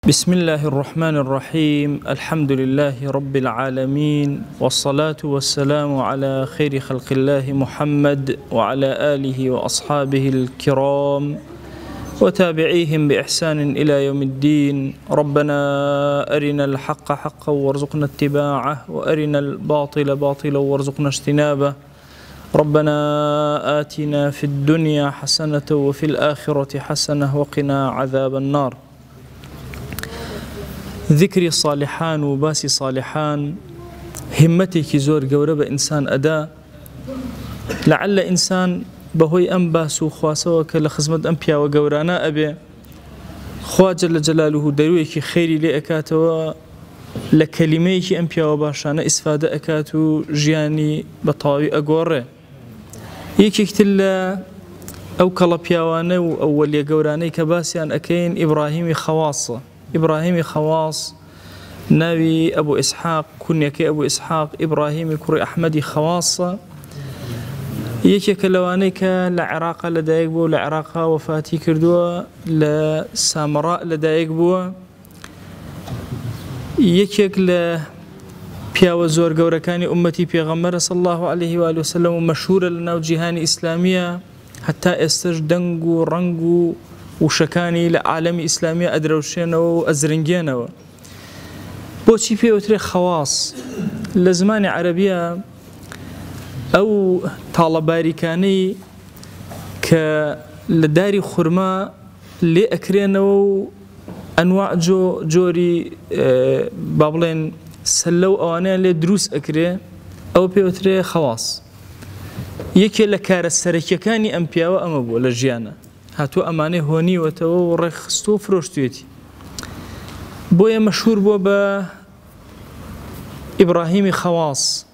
بسم الله الرحمن الرحيم. الحمد لله رب العالمين، والصلاة والسلام على خير خلق الله محمد وعلى آله وأصحابه الكرام وتابعيهم بإحسان إلى يوم الدين. ربنا أرنا الحق حقا وارزقنا اتباعه، وأرنا الباطل باطلا وارزقنا اجتنابه. ربنا آتنا في الدنيا حسنة وفي الآخرة حسنة وقنا عذاب النار. ذكري صالحان وباسي صالحان همتك زور قورب إنسان أدا، لعل إنسان بهوي أم باسو خواسوك لخزمت أمبيا وقورانا أبي خوا جل جلاله درويك خيري لأكاتو لكلميك أمبيا وباشانا إسفادة أكاتو جياني بطاوي أقوره يكيك تلا أو كالبياواني أول يقوراني كباسيان أكين إبراهيمي خواصة. إبراهيمي خواص ناوي أبو إسحاق كنيك أبو إسحاق إبراهيمي كري أحمدي خواصة يكيك لوانيك لعراق لدايق بو لعراق وفاتي كردوا لسامراء لدايق بو يكيك بياو زور قوركاني أمتي بيغمر صلى الله عليه وآله وسلم مشهورة لنا جهاني إسلامية حتى استج دنقو رنقو وشكاني لعالم إسلامي أدروشينو وأزرنجينو بوشي بيوتري خواص لزمان عربية أو طالباري كاني كالداري خرما لأكرينو أنواع جوري بابلين سلو أوانيا لدروس أكري أو بيوتري خواص يكي لكار السركي كاني أمبيا وأمبو لجيانا هاتو أماني هوني وتو رخصتو فروشتويتي بويا مشهور بو با إبراهيمي خواص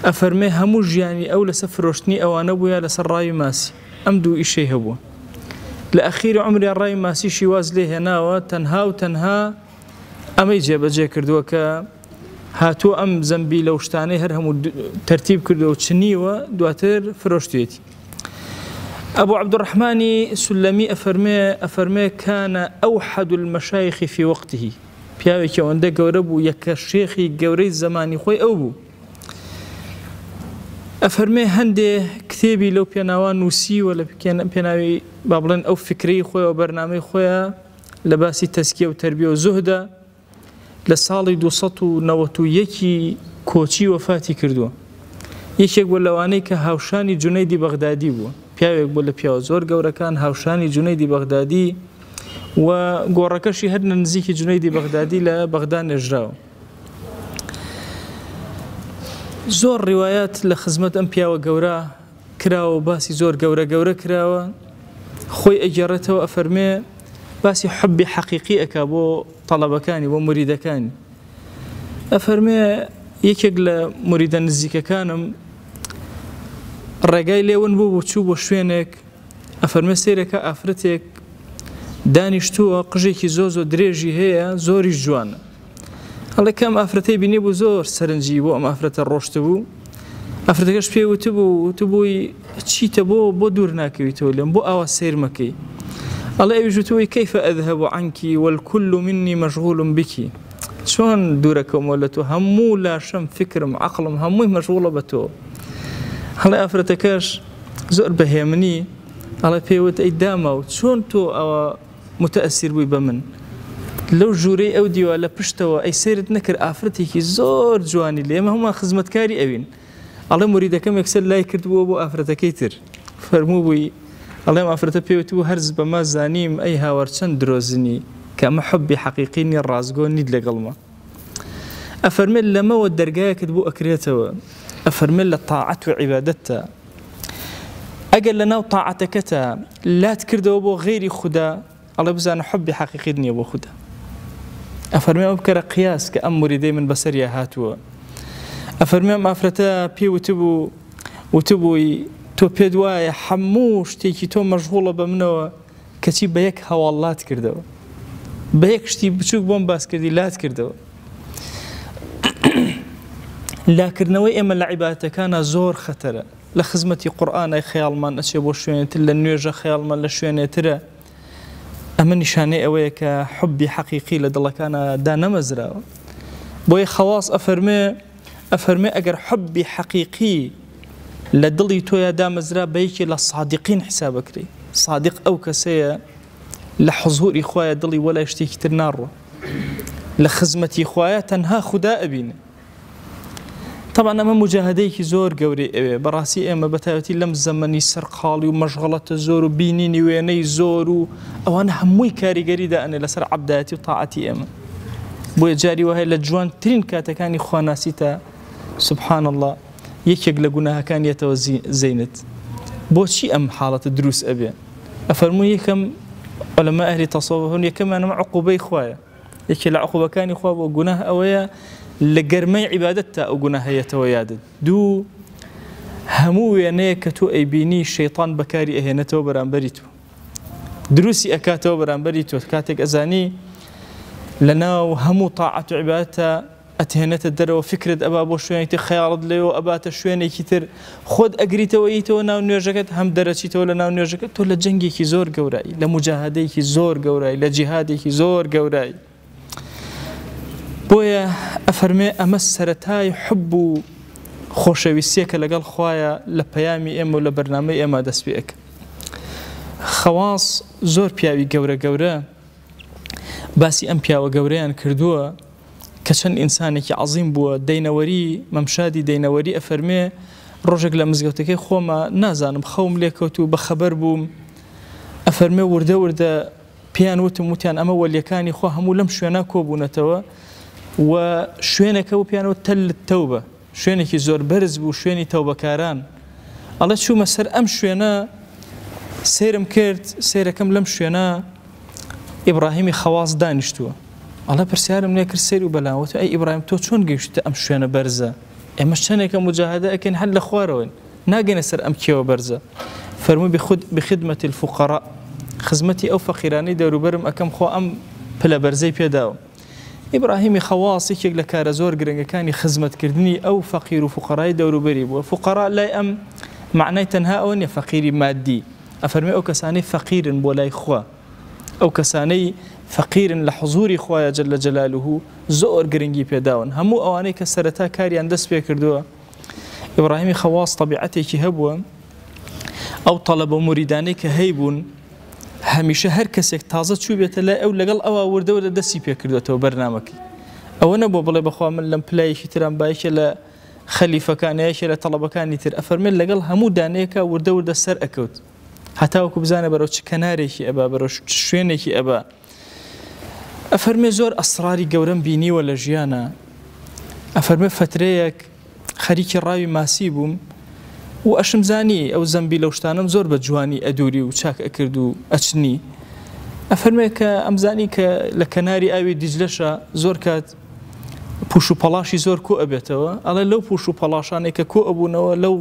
أفرمي همو جياني أو لسفروشتني أو أنا بويا لسر راي ماسي أمدو إشي هبو لأخير عمري الراي ماسي شواز ليه هناوة تنها وتنها أمي جيب جي كردوكا هاتو أم زنبي لوشتاني هرهم ترتيب كردو تشنيوة دواتر فروشتويتي. أبو عبد الرحمن سلمي أفرمي كان أوحد المشايخ في وقته بياوي كوندا قوربو يك الشيخي قوري الزماني خوي أوبو أفرمي هندي كتابي لو بيناوان نوسي ولا بيناوي بابلن أو فكري خوي وبرنامج خوي لباسي تزكية وتربية وزهدة لسالي دوسطو نوتو يكي كوتشي وفاتي كردو يكي يقول لوانيك هاوشاني جنيدي بغدادي بو پیاوێک بۆ لە پیاوە زۆر گەورەکان هاوشانی جونەیدی بەغدادی و گۆڕەکەشی هەر نزیکی جونەیدی بەغدادی لە بەغدا نێژراوە. زۆر ڕیوایەت لە خزمەت ئەم پیاوە گەورە کراوە باسی زۆر گەورە کراوە خۆی ئەگێڕێتەوە ئەفەرمێ باسی حبی حەقیقی ئەکا بۆ تەڵەبەکانی بۆ موریدەکانی ئەفەرمێ یەکێک لە موریدە نزیکەکانم ڕێگای لێون بوو چوو بۆ شوێنێک ئەفەرمێ سەیرەکە ئافرەتێک دانیشتووە قژێکی زۆر درێژی هەیە زۆریش جوانە هەڵێ کەم ئافرەتەی بینی بوو زۆر سەرنجی بۆ ئەم ئافرەتە ڕۆشتە بوو ئافرەتەکەش پێی وتبوو تبووی چیتە بۆ دوور ناکەویتەوە لێم بۆ ئاوا سیر مەکەی ئەڵێ ئەویش وتبووی کەیفە ئەذهب عنکی والكل مني مشغول بکی چۆن دوورەکەمەوە لە تۆ هەموو لاشەم فکرم عەقڵم هەمووی مەشغوڵە بە تۆ هەڵێ ئافرەتەکەش زۆر بەهێمنی ئەڵێ پێیوت ئەی داما و چۆن تۆ ئەوە متەئەسیر بووی بە من لەو ژوورەی ئەو دیوە لە پشتەوە ئەی سیرت نەکرد ئافرەتێکی زۆر جوانی لێ ئێمە هەمووان خزمەتکاری ئەوین ئەڵێ موریدەکەم یەکسەر لای کردبووە بۆ ئافرەتەکەی تر فەرموو بووی ئەڵێم ئافرەتە پێوت بوو هەرز بەما زانیم ئەی هاوار چەند درۆزنی کە ئەمە حوبی حەقیقینی ڕازگۆ نیت لەگەڵمە ئەفەرمێت لەمەوە دەرگایەکت بوو ئەکرێتەوە أفرمي للطاعة وعبادتها أجل لنا طاعتكتا لا تكردوا بو غير خدا الله بزان حبي حقيقي أبو خدا أفرمي أبكر قياس كأم مريدي من بصريا هاتوا أفرمي أم أفرتا بي وتبوي تو بيدواي حموش تيكي تو مشغولة بمنو كتي بيك هوا الله تكردوا بيك شتي بشوك بوم باس كردي لا تكردوا لكنەوەی ئێمە لە عیبادەتەکانە زۆر خەتەرە لە خزمەتی قورئان ئەی خەیاڵمان ئەچێ بۆ شوێنێتر لە نوێژە خەیاڵمان لە شوێنێترە ئەمە ئەمە نیشانەی ئەوەیە کە حبی حەقیقی لە دڵەکانە دانەمەزراوە. بۆیە خەواس ئەفەرمێ ئەگەر حبی حەقیقی لە دڵی تۆیە دامەزرا بەیەکی لە صادقین حسابەکری. صادق ئەو کەسەیە لە حضوری خوایە دڵی وەلای شتێکی تر ناڕوە، لە خزمەتی خوایە تەنها خوددا ئەبینێ. طبعا ئەمە مجاهدەیەکی زۆر گەورەی ئەوێ. بەڕاستی ئێمە بەتایبەتی لەم زەمەنی سەرقاڵی و مەشغەڵەتە زۆر و بینینی وێنەی زۆر و ئەوانە هەمووی کاریگەری دائەنێ لەسەر عەبدایەتی و تاعەتی ئێمە. بۆیە جاری وهەیە لە جوانترین کاتەکانی خواناسیتە سبحان الله یەکێک لە گوناهەکانیەتەوە زەینت. بۆچی ئەم حاڵەتە دروست ئەبێ؟ ئەفەرمووی یەکەم عولەما ئەهلی تەسەووف هەن یەکەمیانەوە عوقوبەی خوایە. یەکێ لە عوقوبەکانی خوا بۆ گوناه ئەوەیە لە گەرمەی عیبادەت تا ئەو گوناهەیەتەوە یادت. دوو، هەموو وێنەیە کە تۆ ئەیبینی شەیطان بەکاری ئەهێنێتەوە بەرامبەری تۆ، دروستی ئەکاتەوە بەرامبەری تۆ. کاتێک ئەزانی لەناو هەموو تاعەت و عیبادەتە ئەتهێنێتە دەرەوە، فکرت ئەبا بۆ شوێنێکی خەیاڵت لێەوە ئەباتە شوێنێکی تر، خۆت ئەگریتەوە ییتەوە ناو نوێژەکەت، هەم دەرەچیتەوە لە ناو نوێژەکەت. تۆ لە جەنگێکی زۆر گەورایی، لە مجاهدەیەکی زۆر گەورایی، لە جیهادێکی زۆر گەورایی. بۆیە ئەفەرمێ ئەمە سەرەتای حب و خۆشەویستیەکە لەگەڵ خوایە لە پەیامی ئێمە و لە بەرنامەی ئێمە دەست پێ ئەکە. خەواس زۆر پیاوی گەورە باسی ئەم پیاوە گەورەیان کردووە کە چەند ئینسانێکی عەزیم بووە. دەینەوەری مەمشادی دەینەوەری ئەفەرمێ ڕۆژێک لە مزگەوتەکەی خۆمە نازانم خەوم لێکەوت و بەخەبەر بووم. ئەفەرمێ وردە وردە پیان وتیان ئەمە وەلیەکانی خۆ هەموو لەم شوێنە کۆبوونەتەوە و شوێنەکە و پیانەوە تەل تەوبە، شوێنێکی زۆر بەرز بوو، شوێنی تەوبەکاران. ئەڵێ چوومە سەر ئەم شوێنە سێرم کرد، سێرەکەم لەم شوێنە ئیبراهیمی خەواس دانیشتووە. ئەڵێ پرسیارم لێ کرد سێر و بەلاوەت ئەی ئیبراهیم تۆ چۆن گەیشتە ئەم شوێنە بەرزە؟ ئێمە چەندێکە مجاهدە ئەکەین هەر لە خوارەوەین، ناگەینە سەر ئەم کێوە بەرزە. فەرمووی بخدمەتی الفقراء، خزمەتی ئەو فەقیرانەی دەوروبەرم ئەکەم خۆ ئەم پلە بەرزەی پێداوە. ئیبراهیمی خەواس یەکێک لە کارە زۆر گرنگەکانی خزمەتکردنی ئەو فەقیر و فقڕای دەوروبەری بووە. فقڕا لای ئەم معنای تەنها ئەوە نیە فەقیری مادی، ئەفەرمێ ئەو کەسانەی فەقیرن بۆ لای خوا، ئەو کەسانەی فەقیرن لە حضوری خوایە جەل جەلالوه زۆر گرنگی پێداون. هەموو ئەوانەی کە سەرەتا کاریان دەست پێ کردووە. ئیبراهیمی خەواس طەبیعەتێکی هەبووە، ئەو تەڵەبە و موریدانەی کە هەیبوون هەمیشە هەر کەسێک تازە چوو بێتە لای ئەو لەگەڵ ئەوە وردەوردە دەستی پێ کردوێتەوە بەرنامەکەی. ئەوە نەبوو بڵێ بەخوا من لەم پلایەکی ترام باەکە لە خەلیفەکانەیەکە لە تەڵەبەکانی تر، ئەفەرمێن لەگەڵ هەموو دانەیەکە وردەوردە سەر ئەکەوت، هەتاوەکو بزانە بەرەو چ کەنارێکی ئەبا، بەرەو شوێنێکی ئەبا. ئەفەرمێ زۆر ئەسراری گەورەم بینیوە لە ژیانە. ئەفەرمێ فترەیەک خەریکی ڕاوی ماسی بووم و ئەشم زانی ئەو زەمبی لەو شتانم زۆر بە جوانی ئەدووری و چاک ئەکرد و ئەچنی. ئەفەرمێ کە ئەمزانی کە لە کەناری ئاوی دیجلەشە زۆر کات پوش و پەڵاشی زۆر کۆ ئەبێتەوە. ئەڵێ لەو پوش و پەڵاشانێک کە کۆ ئەبوونەوە لەو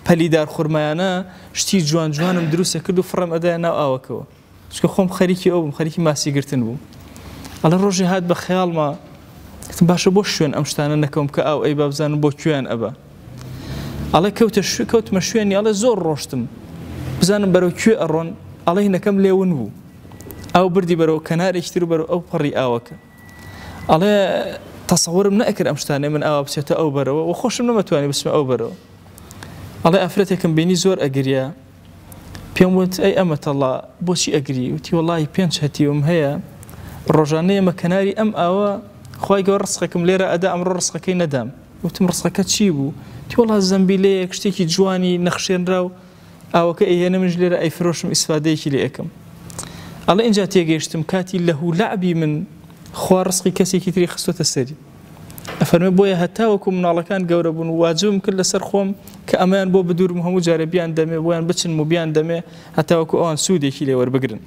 پەلیدار خوڕمایانە شتی جوان جوانم دروستە کرد و فڕم ئەدایە ناو ئاوەکەوە، چکە خۆم خەریکی ئەو بووم، خەریکی ماسیگرتن بووم. ئەڵێ ڕۆژی هات بە خەیاڵمە باشە بۆ شوێن ئەم شتانە نەکەم کە ئاو ئەی بابزانم بۆ کوێیان ئەبە. ئەڵێ کەوتمە شوێنی، ئەڵێ زۆر ڕۆشتم بزانم بەرەو کوێ ئەڕۆن. ئەڵێ هینەکەم لێون بوو، ئەو بردی بەرەو کەنارێکی تر بەرەو ئەو پەڕی ئاوەکە. ئەڵێ تەسەورم نەئەکرد ئەم شتانەی من ئاوا بچێتە ئەو بەرەوە و خۆشم نەمەتوانی بچمە ئەو بەرەوە. ئەڵێ ئافرەتێکم بینی زۆر ئەگریا، پێم وت ئەی ئەمەتەڵا بۆچی ئەگری؟ وتی وەڵی 5 هەتیوم هەیە، ڕۆژانەیە ئەمە کەناری ئەم ئاوە خوای گەورە ڕزقێکم لێرە ئەدا، ئەمڕۆ ڕزقەکەی نەدام. وتم ڕزقەکە چی بوو؟ تی وەڵا زەمبیلەیەک شتێکی جوانی نەخشێنرا و ئاوەکە ئەیهێنە منش لێرە ئەیفرۆشم ئیسفادەیەکی لێ ئەکەم. ئەڵێ اینجا تێگەیشتم کاتی لەهولعبی من خوا ڕزقی کەسێکی تری خستۆتە سەری. ئەفەرمێ بۆیە هەتاوەکو مناڵەکان گەورە بوون و واجبم کرد لەسەر خۆم کە ئەمەیان بۆ بدورم هەموو جارە بیان دەمێ، بۆیان بچن و بیان دەمێ هەتاوەکو ئەوان سوودێکی لێ وەربگرن.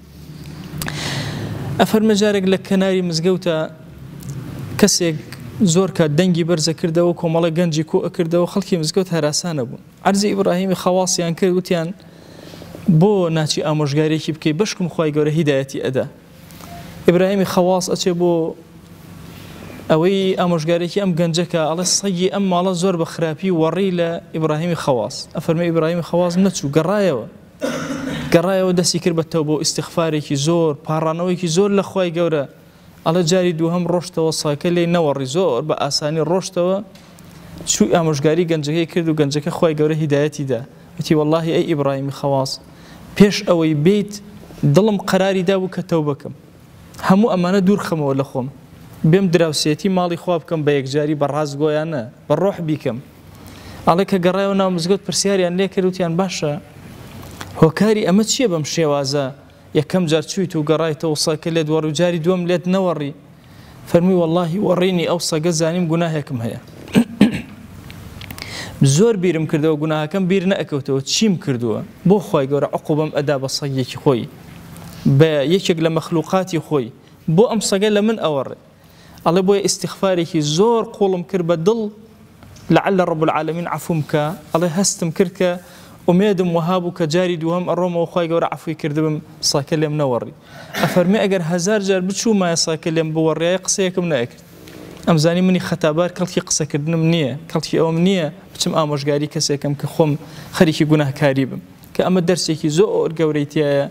ئەفەرمێ جارێک لە کەناری مزگەوتە کەسێک زۆر کات دەنگی بەرزە کردەوە، کۆمەڵە گەنجی کۆ ئەکردەوە، خەڵکی مزگەوت هەراسانە بوون. عەرزی ئیبراهیمی خەواسیان کرد، وتیان بۆ ناچی ئامۆژگارێکی بکەی بەشکم خوای گەورە هیدایەتی ئەدا. ئیبراهیمی خەواس ئەچێ بۆ ئەوەی ئامۆژگارێکی ئەم گەنجەکە، ئەڵێ سەگی ئەم ماڵە زۆر بە خراپی وەڕی لە ئیبراهیمی خەواس. ئەفەرمێ ئیبراهیمی خەواس نەچوو، گەڕایەوە گەڕایەوە دەستی کرد بە تەوبە و ئیستیغفارێکی زۆر پاڕانەوەیکی زۆر لە خوای گەورە ئەڵە جاری دووهەم ڕۆشتەوە ساکە لێ نەوەڕی زۆر بە ئاسانی ڕۆشتەوە چوو ئامۆژگاری گەنجەکەی کرد و گەنجەکە خوای گەورە هیدایەتی دا وتی وەڵڵاهی ئەی ئیبراهیمی خەواس پێش ئەوەی بیت دڵم قەراری دابوو کە تەوبە بکەم هەموو ئەمانە دوور خەمەوە لە خۆم بێم دراوسێتی ماڵی خوا بکەم بە یەکجاری بە ڕازگۆیانە بە ڕۆح بیکەم ئەڵێ کە گەڕایەوە ناو مزگەوت پرسیاریان لێ کرد وتیان باشە هۆکاری ئەمە چییە بەم شێوازە یەکەم جار چویت و گەڕایتەوە ساکە لێت وەڕی و جاری دووەم لێت نەوەڕی فەرمووی وەڵڵاهی وەڕینی ئەو سەگە زانیم گوناهێکم هەیە زۆر بیرم کردەوە گوناهەکەم بیر نەئەکەوتەوە چیم کردووە بۆ خوای گەورە عقوبەم ئەدا بە سەگێکی خۆی بە یەکێک لە مەخلوقاتی خۆی بۆ ئەم سەگە لە من ئەوەڕێ ئەڵێ بۆیە ئیستیغفارێکی زۆر قوڵم کرد بە دڵ لعل رب العالمین عفوم کە ئەڵێ هەستم کرد کە ئومێدم وەها بوو کە جاری دووهەم ئەڕۆمەوە خوای گەورە عفوی کردبم ساکە لێم نەوەڕی ئەفەرمێ ئەگەر هەزار جار بچوومایە ساکە لێم بوەڕیایە قسەیەکم نەئەکرد ئەمزانی منی خەتابار کەڵکی قسەکردنم نییە کەڵکی ئەوم نییە بچم ئامۆژگاری کەسێکم کە خۆم خەریکی گوناهکاری بم کە ئەمە دەرسێکی زۆر گەورەی تایە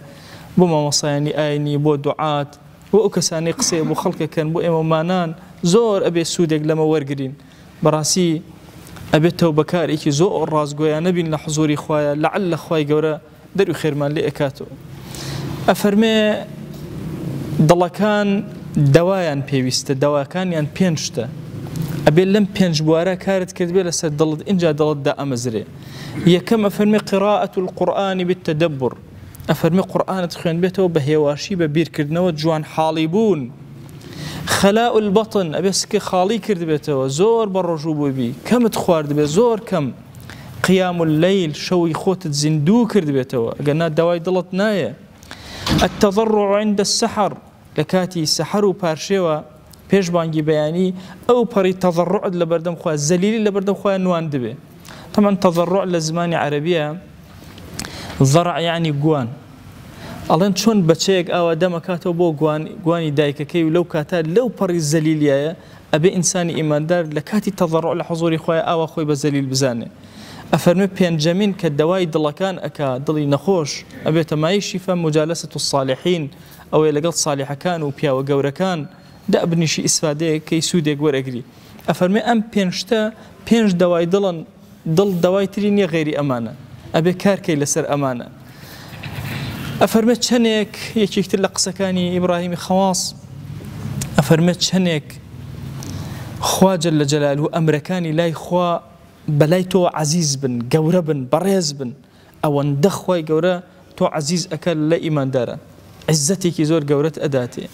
بۆ مامۆسایانی ئاینی بۆ دوعات بۆ ئەو کەسانی قسەیە بۆ خەڵکەکەن بۆ ئێمەمانان زۆر ئەبێ سوودێک لەمە وەرگرین بەڕاستی ئەبێت تەوبەکارێکی زۆر ڕازگۆیان نەبین لە حزوری خوایە لەعل لە خوای گەورە دەروی خێرمان لێ ئەکاتەوە ئەفەرمێ دڵەکان دەوایان پێویستە دەواکانیان پێنجتە ئەبێت لەم پێنج بوارە کارت کرد بێ لەسەر دڵت اینجا دڵتدا ئەمەزرێ یەکەم ئەفەرمێ قراءة القورآن بالتدبر ئەفەرمێ قورآنت خوێن بێتەوە بە هێواشی بە بیرکردنەوە جوان حاڵی بوون خلاء البطن ئەبێ سکە خاڵی کرد بێتەوە زۆر بە ڕۆژوو بووبی کەمت خوارد بێ زۆر کەم قیام الليل شەوی خۆتت زیندوو کرد بێتەوە ئەگەنا داوای دڵت نایە التضرع عند السحر لە کاتی سەحەر و پارشێوە پێشبانگی بەیانی ئەو پەڕی تەضرعت لە بەردەم خوا زەلیلی لە بەردەم خوا نوان دەبێ طبعا تەضرع لە زمانی عەرەبیە ضرع یعنی گوان ئەڵێن چۆن بەچەیەک ئاوا دەمەکاتەوە بۆ گوانی دایکەکەی و لەو کاتە لەو پەڕی زەلیلیایە ئەبێ ئینسانی ئیماندار لە کاتی تەضرع لە حوزوری خوای ئاوا خۆی بە زەلیل بزانێ ئەفەرمێ پێنجەمین کە دەوای دڵەکان ئەکا دڵی نەخۆش ئەبێتە مای شیفە مجالسة الصالحین ئەوەی لەگەڵ صالحەکان و پیاوە گەورەکان دابنیشی ئیسفادەیە کەی سوودێک وەرەگری ئەفەرمێ ئەم پێنجتە پێنج دەوای دڵن دڵ دەوای تری نییە غێری ئەمانە ئەبێ کارکەی لەسەر ئەمانە ئەفەرمێت چەندێک یەکێکتر لە قسەکانی ئیبراهیمی خەواس ئەفەرمێت چەندێک خوا جەل جەلاله و ئەمرەکانی لای خوا بەلای تۆ عەزیز بن گەورە بن بەڕێز بن ئەوەندە خوای گەورە تۆ عەزیز ئەکە لە ئیماندارە عیزەتێکی زۆر گەورەت ئەداتێ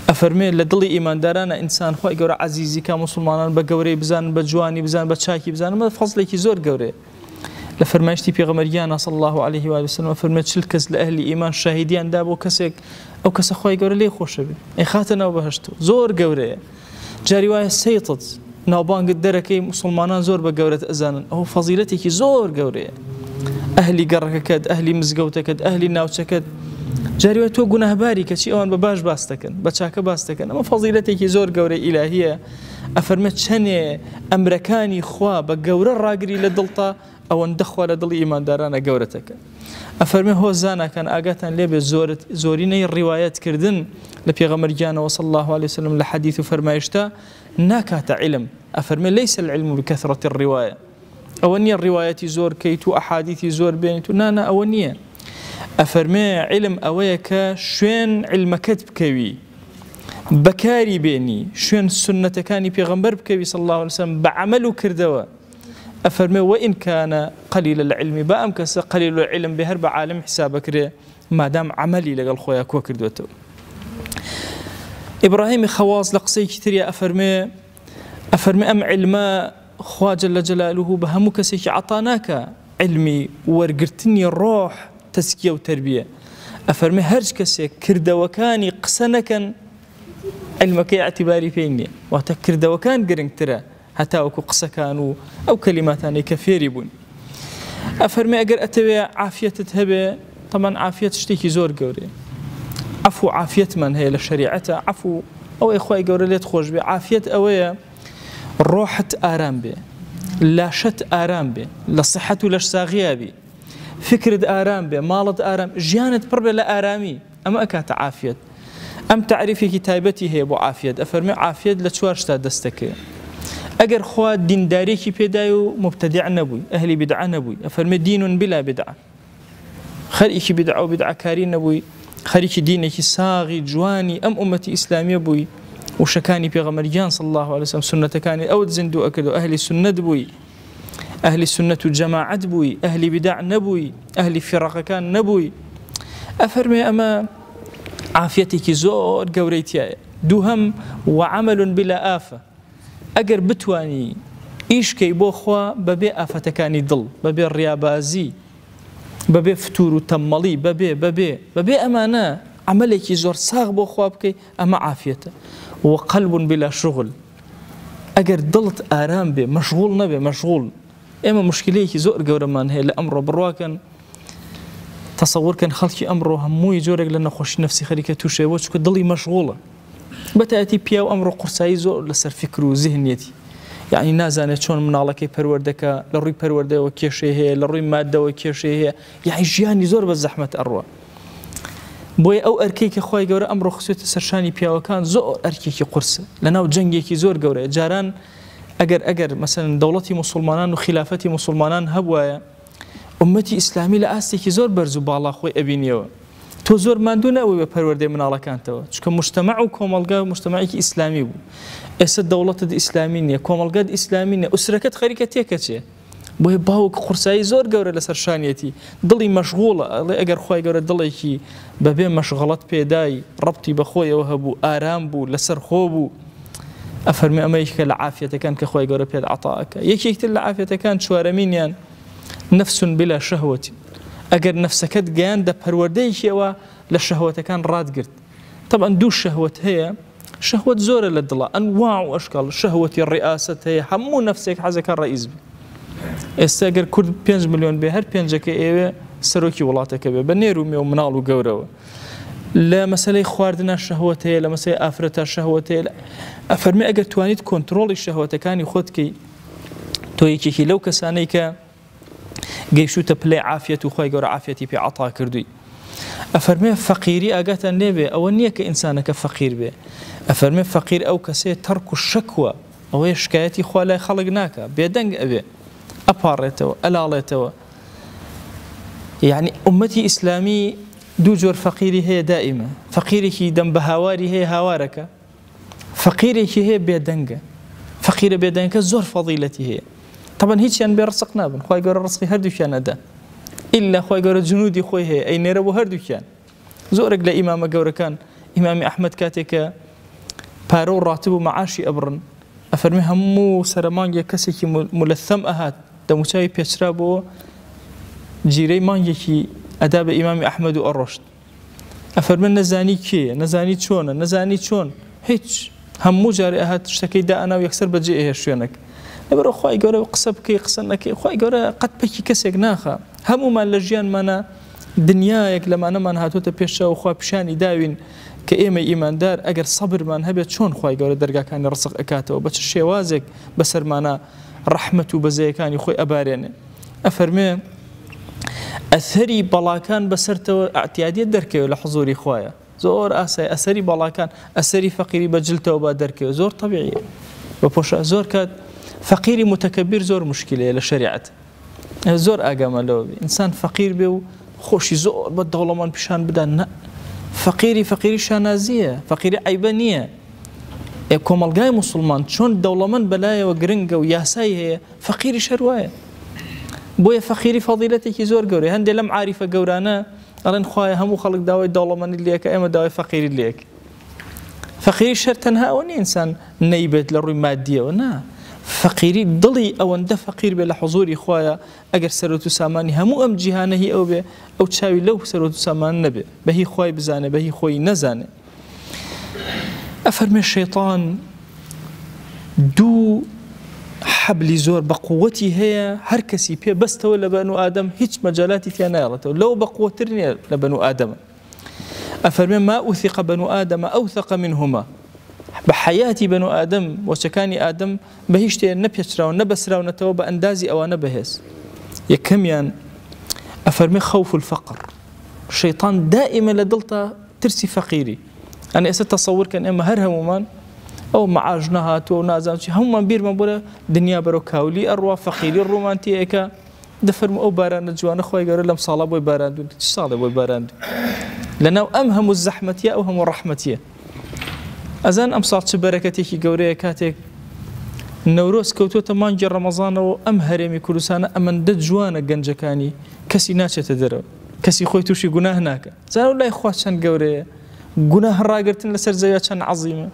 ئەفەرمێ لە دڵی ئیماندارانە ئینسان خوای گەورە عەزیزی کا موسڵمانان بە گەورەی بزانن بە جوانی بزانن بە چاکی بزانن مە فەزڵێکی زۆر گەورەیە لە فەرمایشتی پێغەمبەریان صلی الله عليه و آله وسلم فەرمێت چل کەس لە ئەهلی ئیمان شاهیدیان دا بۆ کەسێک ئەو کەسە خوای گەورە لێی خۆشە بێ ئەی خاتە ناو بەهەشتەوە زۆر گەورەیە جاری وایە سەیتت ناوبانگت دەرەکەی موسڵمانان زۆر بە گەورەت ئەزانن ئەو فەزیلەتێکی زۆر گەورەیە ئەهلی گەڕەکەکەت ئەهلی مزگەوتەکەت ئەهلی ناوچەکەت جاری وایە تۆ گوناهباری کەچی ئەوان بە باش باس دەکەن بە چاکە باس دەکەن ئەمە فەزیلەتێکی زۆر گەورەی ئیلاهیە ئەفەرمێت چەندێ ئەمرەکانی خوا بە گەورە ڕاگری لە دڵتا ئەوەندە خوا لە دڵی ئیماندارانە گەورەتەکە ئەفەرمێ هۆزانەکەن ئاگاتان لێبێ زۆرینەی ڕیوایەتکردن لە پێغەمبەرگیانەوە صلی الله عليه وسلم لە حەدیث و فەرمایشتە ناکاتە عیلم ئەفەرمێ لەیس العلم بکەثرة الرواية ئەوە نییە ڕیوایەتی زۆر کەیت و ئەحادیثی زۆر بێنیت و نانە ئەوە نییە ئەفەرمێ علم ئەوەیە کە شوێن علمەکەت بکەوی بەکاری بێنی شوێن سنەتەکانی پێغەمبەر بکەوی صلی الله عليه وسلم بە عەمەل و کردەوە ئەفەرمێ وئین کانە قەلیل العلم بە ئەم کەسە قەلیل العلم بێ هەر بە عالم حسابەکرێ مادام عەمەلی لەگەڵ خۆیان کۆ کردوێتەوە ئیبراهیمی خەواس لە قسەیەکی تریا ئەفەرمێ ئەم علمە خوا جەل جەلاله بە هەموو کەسێکی عەتا ناکە علمی وەرگرتنی ڕۆح تەسکیە و تەربیە ئەفەرمێ هەرچ کەسێک کردەوەکانی قسە نەکەن علمەکەی ئەعتیباری پێی نییە واتە کردەوەکان گرنگترە هەتا وەکو قسەکان و ئەو کەلیماتانەی کە فێری بوون ئەفەرمێ ئەگەر ئەتەوێ عافیەتت هەبێ طبعا عافیەت شتێکی زۆر گەورەیە عەفو عافیەتمان هەیە لە شەریعەتە عەفو ئەوەی خوای گەورە لێت خۆش بێ عافیەت ئەوەیە ڕۆحت ئارام بێ لاشەت ئارام بێ لە سەحەت و لەش ساغیا بی فکرت ئارام بێ، ماڵت ئارام، ژیانت پڕ بێ لە ئارامی، ئەمە ئەکاتە عافیەت. ئەم تعریفێکی تایبەتی هەیە بۆ عافیەت، ئەفەرمێ عافیەت لە چوار شتا دەستەکەوێ. ئەگەر خوا دیندارێکی پێدای و مبتەدیع نەبووی، ئەهلی بیدعە نەبووی، ئەفەرمێ دین بلا بیدعە، خەریکی بیدعە و بیدعەکاری نەبووی، خەریکی دینێکی ساغی جوانی ئەم ئومەتی ئیسلامیە بووی، وشەکانی پێغەمبەریان صلی الله علیه وسلم سنەتەکانی ئەوت زیندوو ئەکرد و ئەهلی سنەت بووی، ئەهلی سنەت و جەماعەت بووی، ئەهلی بیدع نەبووی، ئەهلی فیڕەقەکان نەبووی. ئەفەرمێ ئەمە عافیەتێکی زۆر گەورەی تایە. دووهەم وعەمەل بلا ئافە، ئەگەر بتوانی ئیشکەی بۆ خوا بەبێ ئافەتەکانی دڵ، بەبێ ڕیابازی، بەبێ فتور و تەمەڵی، بەبێ ئەمانە عملێکی زۆر ساغ بۆ خوا بکەی، ئەمە عافیەتە. وقلب بلا شغل، ئەگەر دڵت ئارام بێ، مەشغوڵ نەبێ، مەشغوڵ. ئێمە مشکلەیەکی زۆر گەورەمان هەیە لە ئەمڕۆ، بڕواکەن تەسەوورکەن خەڵکی ئەمڕۆ هەمووی جۆرێک لە نەخۆشی نەفسی خەریکە تووشێ، بۆ چونکە دڵی مەشغوڵە. بەتایەتی پیا و ئەمڕۆ قورسایی زۆر لەسەر فکر و ذهنیەتی، یعنی نازانێت چۆن مناڵەکەی پەروەردەکە، لە ڕووی پەروەردەوە کێشەی هەیە، لە ڕووی مادەوە کێشەی هەیە، یعنی ژیانی زۆر بە زەحمەت ئەڕوە. بۆیە ئەو ئەرکەی کە خوای گەورە ئەمڕۆ خسوێتە سەرشانی پیاوەکان زۆر ئەرکێکی قورسە، لەناو جەنگێکی زۆر گەورەیە. جاران ئەگەر مەسەلەن دەوڵەتی موسڵمانان و خلافەتی موسڵمانان هەبوایە، ئومەتی ئیسلامی لە ئاستێکی زۆر بەرز و باڵا خۆی ئەبینیەوە. تۆ زۆر ماندوو نەبووی بە پەروەردەی مناڵەکانتەوە، چونکە مجتەمع و کۆمەڵگا مجتەمعێکی ئیسلامی بوو. ئێستا دەوڵەتت ئیسلامی نییە، کۆمەڵگات ئیسلامی نییە، ئوسرەکەت خەریکە تێکەچێ. بۆیە باوک قورسایی زۆر گەورە لەسەر شانیەتی، دڵی مەشغوڵە. ئەڵێ ئەگەر خوای گەورە دڵێکی بەبێ مەشغەڵەت پێدای، ڕەبتی بەخۆیەوە هەبوو، ئارام بوو، لەسەر خۆ بوو، ئەفەرمێ ئەمە یەکێکە لە عافیەتەکان کە خوای گەورە پێت عەتاءەکە. یەکێکتر لە عافیەتەکان چوارەمینیان نەفس بلا شەهوەتی، ئەگەر نەفسەکەت گەیاندە پەروەردەیەکیەوە لە شەهوەتەکان ڕادگرت. طبعا دوو شەهوەت هەیە، شەهوەت زۆرە لە دڵە، ئەنواع و ئەشکال، شەهوەتی ڕیئاسەت هەیە، هەموو نەفسێک حەزەکە ڕئیس بێ. ئێستا ئەگەر کورد 5 ملیۆن بێ، هەر پێنجەکە ئێوێ سەرۆکی وڵاتەکە بێ، بە نێر و مێ و مناڵ و گەورەوە. لە مەسەلەی خواردنە شەهوەت هەیە، لە مەسەلەی ئافرەتە شەهوەت هەیە. ئەفەرمێ ئەگەر توانیت کۆنتڕۆڵی شەهوەتەکانی خۆت بکەی، تۆ یەکێکی لەو کەسانەی کە گەیشتوتە پلەی عافیەت و خوای گەورە عافیەتی پێ عەتا کردووی. ئەفەرمێ فەقیری ئاگاتان لێبێ، ئەوە نییە کە ئینسانەکە فەقیر بێ. ئەفەرمێ فەقیر ئەو کەسێ تەرک و شەکوە، ئەوەیە شکایەتی خوا لای خەڵک ناکە، بێدەنگ ئەبێ، ئەپاڕێتەوە، ئەلاڵێتەوە. یعنی ئومەتی ئیسلامی دوو جۆر فەقیری هەیە دائیمە، فەقیرێکی دەم بە هاواری هەیە، هاوارەکە، فەقیرێکی هەیە بێدەنگە. فەقیرە بێدەنگەکە زۆر فەضیلەتی هەیە. طبعا هیچیان بێ ڕزق نابن، خوای گەورە ڕزقی هەردووکیان ئەدا، ئیلا خوای گەورە جنودی خۆی هەیە ئەینێرە بۆ هەردووکیان. زۆرێک لە ئیمامە گەورەکان، ئیمامی ئەحمەد کاتێکە پارە و ڕاتب و مەعاشی ئەبڕن، ئەفەرمێ هەموو سەرمانگێک کەسێکی مولەثەم ئەهات دەموچاوی پێچرا بۆ جیرەی مانگێکی ئەدا بە ئیمامی ئەحمەد و ئەڕۆشت. ئەفەرمێ نەزانی کێیە، نەزانی چۆنە، نەزانی چۆن، هیچ، هەموو جارێ ئەهات شتەکەی دائەنا و یەکسەر بەجێ ئەهێ شوێنەک. لەبەرەوە خوای گەورە قسە بکەی قسە نەکەی، خوای گەورە قەت پەکی کەسێک ناخە. هەمومان لە ژیانمانە دنیایەک لەمانەمان هاتوۆتە پێشەوە، خوا پیشانی داوین کە ئێمە ئیماندار ئەگەر سەبرمان هەبێت چۆن خوای گەورە دەرگاکانی ڕزق ئەکاتەوە، بە چ شێوازێک بەسەرمانە ڕەحمەت و بەزەیەکانی خۆی ئەبارێنێ. ئەفەرمێ ئەثەری بەڵاکان بەسەرتەوە ئەعتیادیت دەرکەوێت لە حوزوری خوایە، زۆر ئاسای ئەسەری بەڵاکان، ئەسەری فەقیری بەجلتەوە با دەرکەوێت، زۆر طەبیعیە. بە پۆشە زۆر کات فەقیری متەکەبیر زۆر مشکلەیە لە شەریعەت، زۆر ئاگامە لەوە بێ ئینسان فەقیر بێ و خۆشی زۆر بە دەوڵەمەند پیشان بدەن. نە، فەقیری شانازیە، فەقیری عیبە نییە. کۆمەڵگای موسڵمان چۆن دەوڵەمەند بەلایەوە گرنگە و یاسایی هەیە، فەقیری شەروایە. بۆیە فەقیری فەضیلەتێکی زۆر گەورەیە. هەندێک لەم عاریفە گەورانە ئەڵێن خوایە هەموو خەڵک داوای دەوڵەمەندی لێکە، ئێمە داوای فەقیری لێک. فەقیری شەر تەنها ئەوە نیە ئینسان نەیبێت لە ڕووی مادیەوە، نا، فەقیری دڵی ئەوەندە فەقیر بێ لە حوزوری خوایە، ئەگەر سەرۆت و سامانی هەموو ئەم جیهانە هی ئەو بێ، ئەو چاوی لەو سەرۆت و سامان نەبێ، بەهی خوای بزانێ، بەهی خۆی نەزانێ. ئەفەرمێ شەیطان دوو حەبلی زۆر بە قووەتی هەیە، هەر کەسی پێ بەستەوە لە بەنو ئادەم هیچ مەجالاتی تیا نایڵێتەوە، لەو بە قووەتر نییە لە بەنو ئادەمە. ئەفەرمێ ما ئوثق بەنو ئادەمە ئەوثق منهما، بە حەیاتی بەنو ئادەم وەچەکانی ئادەم بە هیچ شتێ نەپێچراون نەبەسراونەتەوە بە ئەندازی ئەوانە بەهێز. یەکەمیان أفرمي خوف الفقر الشيطان دائما لدلتا ترسي فقيري أنا أتصور كان إما هرهمومان أو معاجنها تو نازم هم بير مبورة دنيا برو كاولي أروى فقيري الرومانتي إيكا دفرم أو باران جوان أخوي قالوا لهم صالة بوي باران دون صالة بوي باران دون لأنه أمهم الزحمة أو هم الرحمة أزان أمصار بركتي قوري كاتك نوروز كوتو تمانجر رمضان وأم هرمي كل سنة أمن دد جوانا جنجكاني كسي ناتشة تدرو كسي خوي توشي جناه هناك زانو لا إخوات شان قوري جناه راقرتن لسر زيات شان عظيمة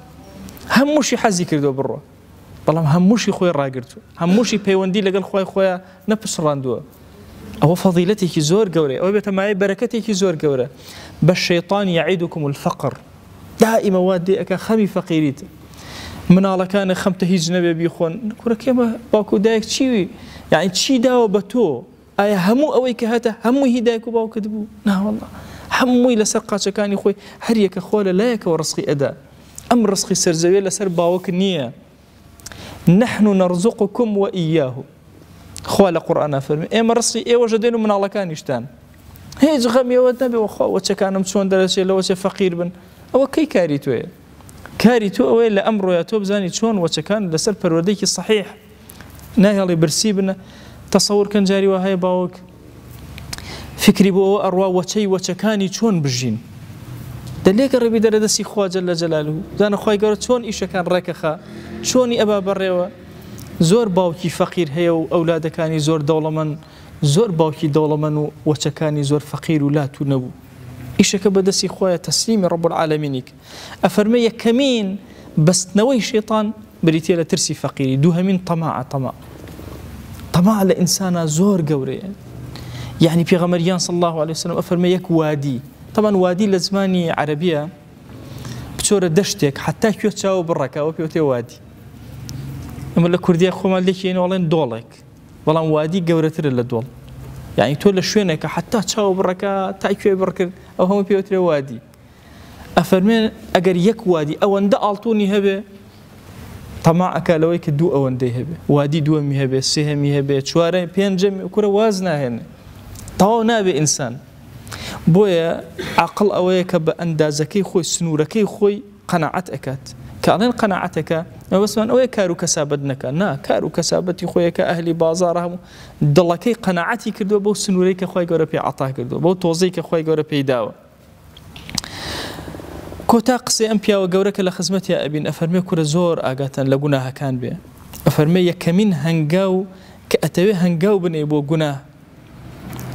هموشي حزي كردو برا بلام هموشي خوي راقرتو هموشي بيوندي لقال خويا نفس راندو أو فضيلتي كي زور قوري أو بتماعي بركتي كي زور قوري بالشيطان يعيدكم الفقر دائما وادي أكا خمي فقيريت من على كان خمته هيج نبي بيخون كورا كيما باكو دايك تشيوي يعني تشي داو بتو أي همو أويك هاتا همو هدايك باكو دبو لا والله همو إلى سرقة كان يخوي هريك خوالة لا يك ورزقي أداء أم رزقي سرزوية لسر باوك النية نحن نرزقكم وإياه خوالة قرآن فرمي إما رزقي إيه وجدينه من على كان يشتان هيج غمي ودنبي وخوا وتشكان مشون درجة لو فقير بن أو كي كاريتوه كاريتو أو إلا أمره يا توب زاني شون وتشكان لسر بروديك الصحيح ناهي برسيبنا تصور كان جاري وهاي باوك فكري بو أروا وشي وتشكاني شون بالجين دليك الربي دردسي خوا جل جلاله زان خواي قالت شون إيش كان ركخا شوني أبا بريوا زور باوكي فقير هي وأولاده كاني زور دولمن زور باوكي دولمن وتشكاني زور فقير ولا تنبو إيش كبدسي خوايا تسليم رب العالمين أفرمي كمين بس نوي شيطان بريتيلا ترسي فقيري دوها من طمع لإنسان زور قوري يعني في غمريان صلى الله عليه وسلم أفرمي يك وادي طبعا وادي لزماني عربية بتصور دشتك حتى كيو تشاو بركة وبيوتي وادي أما الكردية خوما ليش يعني والله دولك والله وادي قورتر للدول يعني تقول شوينك حتى تشاو بركة تايكوي بركة أو هم بيوتري وادي أفرمين أجر يك وادي أو أن دعالتوني هبه طمع أكلويك دو أو أن ده هبه وادي دو مي هبه سهم هبه شوارع بينجم وكره وزنه هن طاو نابي إنسان بويا عقل أويك بأندازكي خوي سنوركي خوي قناعت أكات كأن قناعتك بس من أويك كارو كسابدنك نا كارو كسابتي خويك أهلي بازارهم دلكي قناعتي كردو بو سنوريك خوي جورا بي عطاه كردو بو توزيك خوي جورا بي داوا كوتا قصي أمبيا وجورك لخدمتي أبين أفرمي كور زور أجاتن لجناها كان بيه أفرمي يكمن هنجاو كأتوي هنجاو بني بو جناه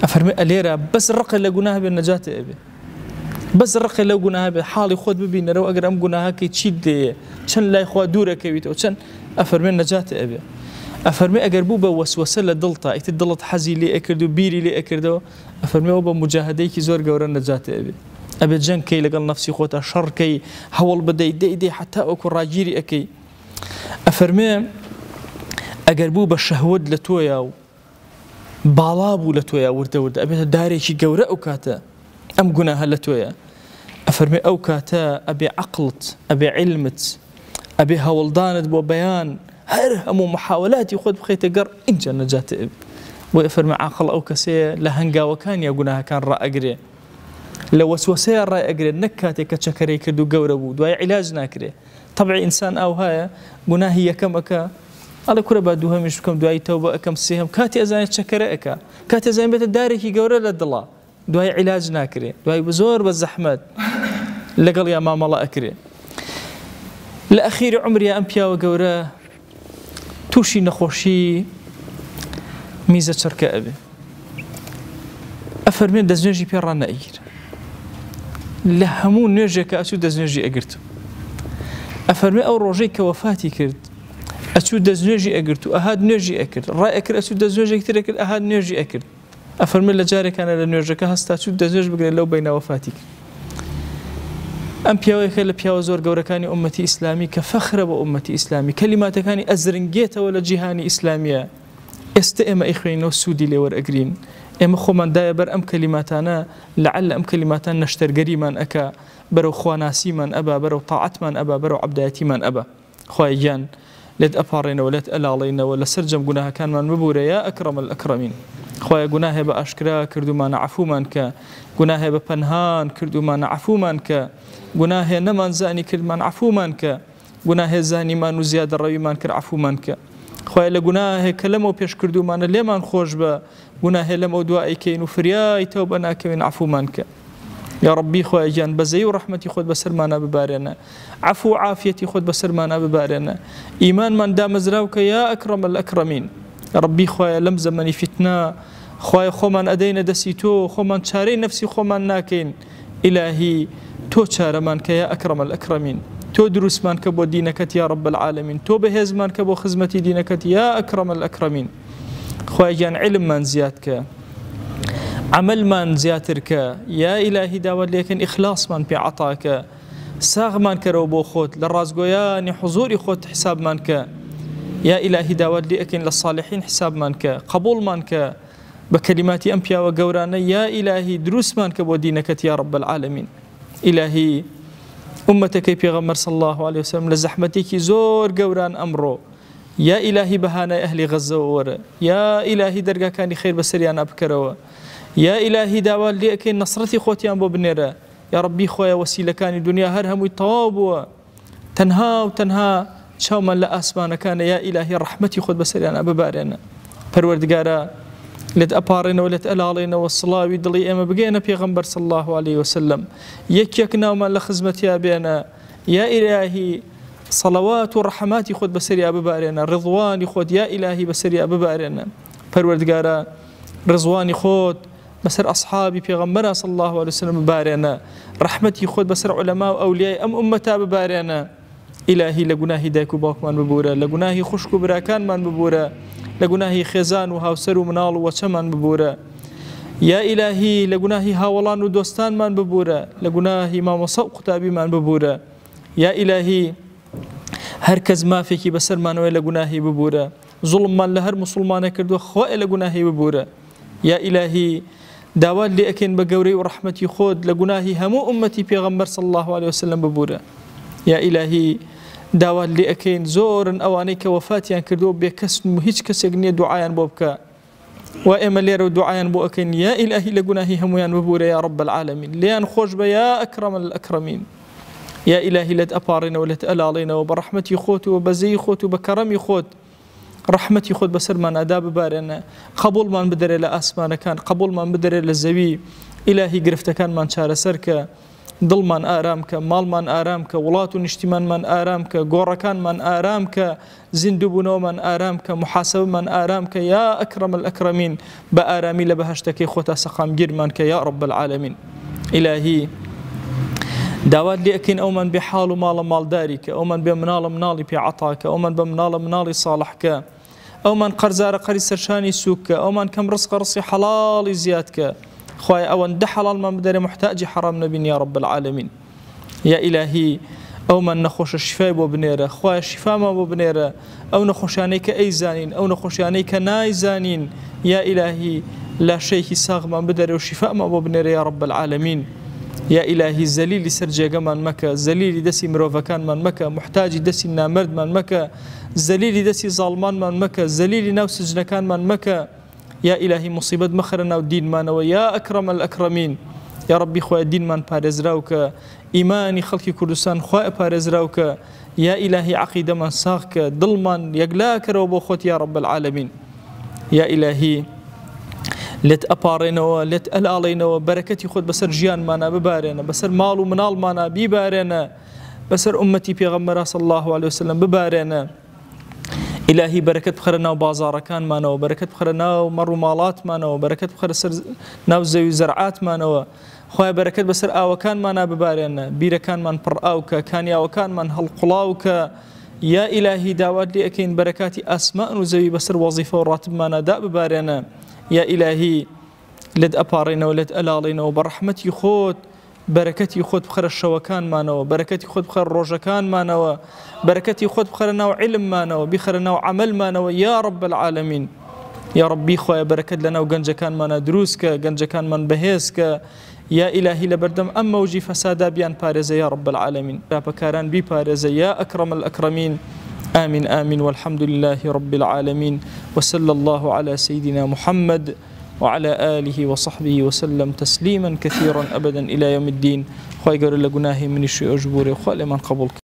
أفرمي أليرا بس رقي لجناها بالنجاة أبي بس رقي لو جناها بحالي خود ببين رو أجر أم جناها كي تشيد شن لا يخوا دورة كبيت وشن أفرمي نجاة أبي أفرمي أجر بوبا وسوسة لدلتا يتدلت حزي لي أكردو بيري لي أكردو أفرمي أوبا مجاهدي كي زور جورا نجاة أبي جن كي لقال نفسي خوتا شر كي حول بدي دي حتى أكون راجيري أكي أفرمي أجر بوبا الشهود لتويا بالابو لتويا ورد أبي داري شي جورا أوكاتا أم جناها لتويا أفرمي أوكاتا أبي عقلت أبي علمت أبي هولدانت ببيان هرهم محاولات يخد بخيت قر إن جا نجاة أبي وأفرمي عقل أوكاسي لهنجا وكان يا جناها كان رأجري لو وسوسة رأي أجري نكاتي كتشكري كدو جوربو دواي علاج ناكري طبعي إنسان أو هاي جناهي كم أكا على كل بعدها مش كم دواي توبة كم سهم كاتي أزاي تشكري أكا كاتي أزاي بيت الداري كي جورا للدلا دواي علاج ناكري دواي بزور بالزحمات لقل يا ماما الله أكري الأخير عمري يا أمبيا وجورا توشي نخوشي ميزة شركة أبي أفرمين دزنجي بيرانا أجر لهمون نرجع كأسو دزنجي أجرت أفرمي أو روجي كوفاتي كرت أسو دزنجي أجرت أهاد نرجي أكرت رأي أكر أسو دزنجي كتير أكرت أهاد نرجي أكرت أفرمي لجاري كان لنرجع كهستا أسو دزنجي بقول لو بين وفاتك أم بياوي خيل بياو زور جورا كاني أمتي إسلامي كفخر بأمتي إسلامي كلمات كاني أزرنجيت ولا جهاني إسلامية استئم إخوين والسودي لور أجرين إما خو من دايبر أم كلماتنا لعل أم كلماتنا نشتر قريما أكا برو خواناسي من أبا برو طاعت من أبا برو عبداتي من أبا خوايجان لد أبارينا ولد ألالينا ولا سرجم قناها كان من مبورة يا أكرم الأكرمين خوای گناه به اشکرا کردومان عفومان که گناه به پنهان کردومان عفومان که گناه نمان زانی کردمان عفومان که گناه زانی من و زیاد روی من کرد عفومان که خوای لگناه کلمو پیش کردومان لیمان خوش به گناه لمو دعای کین و فریای توبه ناکوین عفومان که یا ربی خوای جان بزی و رحمتی خود بسر مانا ببارنا عفو عافیتی خود بسر مانا ببارنا ایمان من دام زراو که یا اکرم الاکرمین یا ربی خوای لم زمانی فتنه خوای خو من ادین دسی تو خو من چاره نفسی خو من ناکین الهی تو چاره من که یا اکرم الاکرمین تو دروس من که با دینکت یا رب العالمین تو بهز من که با خدمتی دینکت یا اکرم الاکرمین خوای جان علم من زیاد که عمل من زیاتر که یا الهی داود لیکن اخلاص من پی عطا که ساغ من کرو بو خود لرازگویان حضور خود حساب من که یا الهی داود لیکن للصالحین حساب من که قبول من که بكلمات أنبياء وقورانا يا إلهي دروس من كبو دينك يا رب العالمين إلهي أمتك بيغمر صلى الله عليه وسلم لزحمتك زور قوران أمره يا إلهي بهانا أهل غزة وورا يا إلهي درقا كان خير بسريان أبكروا يا إلهي داوال ليك نصرتي خوتيان بو بنيرا يا ربي خويا وسيلة كان الدنيا هرهم ويطوابوا تنها وتنها شوما لا أسمان كان يا إلهي رحمتي خود بسريان أببارنا پروردگارا لد أبارنا ولد ألالينا والصلاة ودلي أما بقينا بيغمبر صلى الله عليه وسلم يكنا وما لخزمتي بينا يا إلهي صلوات ورحمات خود بسري أببارنا رضواني خود يا إلهي بسري أببارنا پروردگارا رضواني خود بسر أصحابي بيغمبر صلى الله عليه وسلم ببارنا رحمتي خود بسر علماء وأولياء أم أمتا ببارنا إلهي لقناهي دايكو باك من ببورا لقناهي خشكو براكان من ببورا لقناهي خزان وهاوسر ومنال وشمان ببورا يا إلهي لقناهي هاولان ودوستان من ببورا لقناهي ما مصاب قتابي من ببورا يا إلهي هركز ما فيكي بسر مانوي لقناهي ببورا ظلم من لهر مسلمان كردو خوائي لقناهي ببورا يا إلهي داوال لي أكين بقوري ورحمتي خود لقناهي همو أمتي بيغمبر صلى الله عليه وسلم ببورا يا إلهي داوال لي أكين زور أوانيك وفاتيان كردو بكسن هيج كسجني دعايا بوبكا وإما ليرو دعايا بو أكين يا إلهي لقناهي همويان ببورا يا رب العالمين ليان خوش يا أكرم الأكرمين يا إلهي لد أبارنا ولد ألالينا وبرحمتي خوت وبزي خوت وبكرمي خوت رحمتي خود بسر من أداب بارنا قبول من بدر إلى أسمان كان قبول من بدر إلى الزوي إلهي قرفت كان من شار سرك ضل من آرامك مال من آرامك ولات ونشتمان من آرامك قوركان من آرامك زندبونو من آرامك محاسب من آرامك يا أكرم الأكرمين بآرامي لبهشتك خوتا سقام جرمانك يا رب العالمين إلهي داوات لي أكين أو من بحال مال دارك أو من بمنال منالي بعطاك أو من بمنال منالي صالحك أو من قرزار قري سرشاني سوك أو من كم رزق رصي حلال زيادك خواي أو أن حلال من بدر محتاج حرام نبي يا رب العالمين يا إلهي أو من نخوش الشفاء ببنيرة خواي الشفاء ما ببنيرة أو نخوش عنيك أي زانين أو نخوش عنيك ناي زانين يا إلهي لا شيء ساغ من بدر وشفاء ما ببنيرة يا رب العالمين يا إلهي زليل سرجاق من مكة زليل دسي مروفكان من مكة محتاج دسي نامرد من مكة زليل دسي ظالمان من مكة زليل ناو سجنكان من مكة يا إلهي مصيبة مخرنا ودين مانا ويا أكرم الأكرمين يا ربي خواه دين من بارزراوك إيماني خلقي كردستان خواه بارزراوك يا إلهي عقيدة من ساقك ضل من يقلاك روبو خوت يا رب العالمين يا إلهي لت أبارنا لت ألالينا بركتي خود بسر جيان مانا ببارنا بسر مال ومنال مانا ببارنا بسر أمتي بيغمرا صلى الله عليه وسلم ببارنا إلهي بركة بخرنا وبازار كان مانا وبركة بخرنا ومر مالات مانا وبركة بخر ناو زي زرعات مانا خويا بركة بسر آوكان مانا ببارنا بير كان من برآوك كان يا وكان من هالقلاوك يا إلهي داود لي أكين بركاتي أسماء وزي بسر وظيفة وراتب مانا دا ببارنا يا إلهي لد أبارنا ولد ألالينا وبرحمتي خود بركتي خود بخير الشوكان مانو بركتي خود بخير الروجكان مانو بركتي خود بخير نوع علم مانو بخير نوع عمل مانو يا رب العالمين يا ربي خويا بركت لنا وجنجكان مانا دروسك جنجكان من بهيسك يا إلهي لبردم أما وجي فسادا بيان بارزة يا رب العالمين رابكاران بي بارزة يا أكرم الأكرمين آمين آمين والحمد لله رب العالمين وصلى الله على سيدنا محمد وعلى آله وصحبه وسلم تسليما كثيرا أبدا إلى يوم الدين. خواهي قول لقناه من الشيء أجبوري وخالي من قبولك.